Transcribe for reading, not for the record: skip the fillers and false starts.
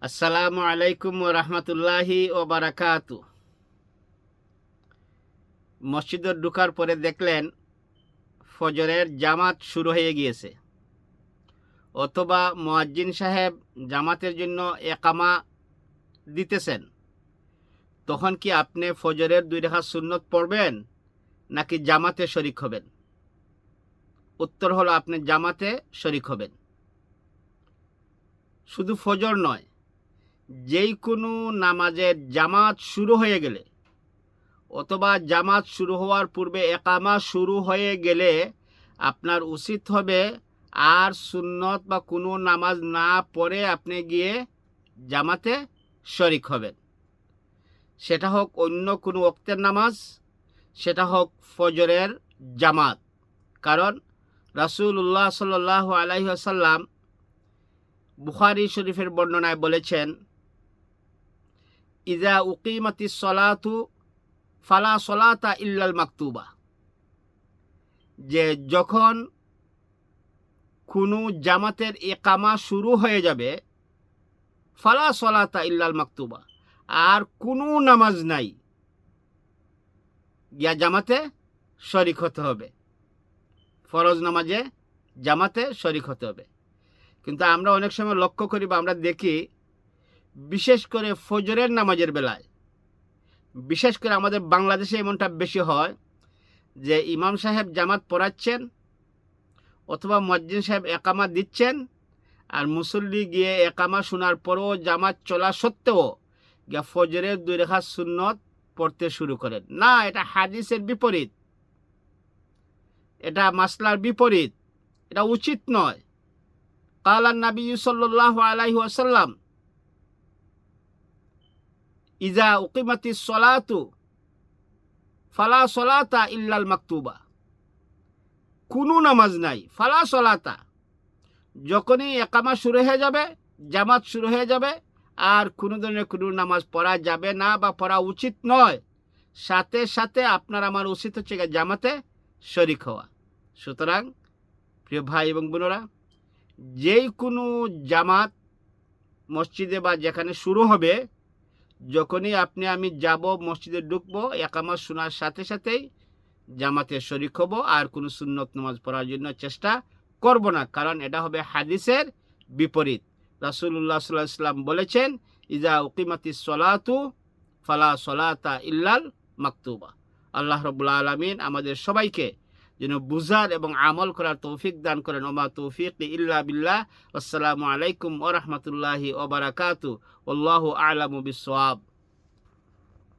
আসসালামু আলাইকুম ওয়া রাহমাতুল্লাহি ওয়া বারাকাতু। মসজিদে ঢোকার পরে দেখলেন ফজরের জামাত শুরু হয়ে গিয়েছে, অথবা মুয়াজ্জিন সাহেব জামাতের জন্য একামা দিতেছেন। তখন কি আপনি ফজরের 2 রাকাত সুন্নত পড়বেন নাকি জামাতে শরীক হবেন? উত্তর হলো আপনি জামাতে শরীক হবেন। শুধু ফজর নয়, যেই কোনো নামাজের জামাত শুরু হয়ে গেলে অথবা জামাত শুরু হওয়ার পূর্বে একামা শুরু হয়ে গেলে আপনার উচিত হবে আর সুন্নত বা কোনো নামাজ না পড়ে আপনি গিয়ে জামাতে শরিক হবেন। সেটা হোক অন্য কোনো ওয়াক্তের নামাজ, সেটা হোক ফজরের জামাত। কারণ রাসূলুল্লাহ সাল্লাল্লাহু আলাইহি ওয়াসাল্লাম বুখারী শরীফের বর্ণনায় বলেছেন, ইজা উকিমাতিস সলাতু ফালা সলাতা ইল্লাল মাকতুবা, যে যখন কোনো জামাতের একামা শুরু হয়ে যাবে, ফালা সলাতা ইল্লাল মাকতুবা, আর কোনো নামাজ নাই, গিয়া জামাতে শরিক হতে হবে। ফরজ নামাজে জামাতে শরিক হতে হবে। কিন্তু আমরা অনেক সময় লক্ষ্য করি বা আমরা দেখি, বিশেষ করে ফজরের নামাজের বেলায়, বিশেষ করে আমাদের বাংলাদেশে এমনটা বেশি হয় যে ইমাম সাহেব জামাত পড়াচ্ছেন অথবা মুয়াজ্জিন সাহেব একামা দিচ্ছেন, আর মুসল্লি গিয়ে একামা শোনার পরও জামাত চলা সত্ত্বেও গিয়ে ফজরের 2 রাকাত সুন্নত পড়তে শুরু করেন। না, এটা হাদিসের বিপরীত, এটা মাসলার বিপরীত, এটা উচিত নয়। কালান নবী সাল্লাল্লাহু আলাইহি ওয়াসাল্লাম, ইজা উকিমাতিস সলাতু ফালা সলাতা ইল্লাল মাকতুবা, কোনো নামাজ নাই, ফালা সলাতা, যখনই একামা শুরু হয়ে যাবে, জামাত শুরু হয়ে যাবে, আর কোনো ধরনের কোনো নামাজ পড়া যাবে না বা পড়া উচিত নয়। সাথে সাথে আপনার আমার উচিত হচ্ছে জামাতে শরিক হওয়া। সুতরাং প্রিয় ভাই এবং বোনেরা, যেই কোনো জামাত মসজিদে বা যেখানে শুরু হবে, যখনই আপনি আমি যাব, মসজিদে ঢুকবো, একামা শোনার সাথে সাথেই জামাতে শরিক হব, আর কোনো সুন্নত নামাজ পড়ার জন্য চেষ্টা করব না। কারণ এটা হবে হাদিসের বিপরীত। রাসূলুল্লাহ সাল্লাল্লাহু আলাইহি ওয়াসাল্লাম বলেছেন, ইজা উকিমাতিস সলাতু ফালা সলাতা ইল্লাল মাকতুবা। আল্লাহ রাব্বুল আলামিন আমাদের সবাইকে যেন বুঝার এবং আমল করার তৌফিক দান করেন। ওমা তৌফিকি ইল্লা বিল্লাহ। আসসালামু আলাইকুম ওয়া রাহমাতুল্লাহি ওয়া বারাকাতুহু। আল্লাহু আ'লামু বিস-সাওয়াব।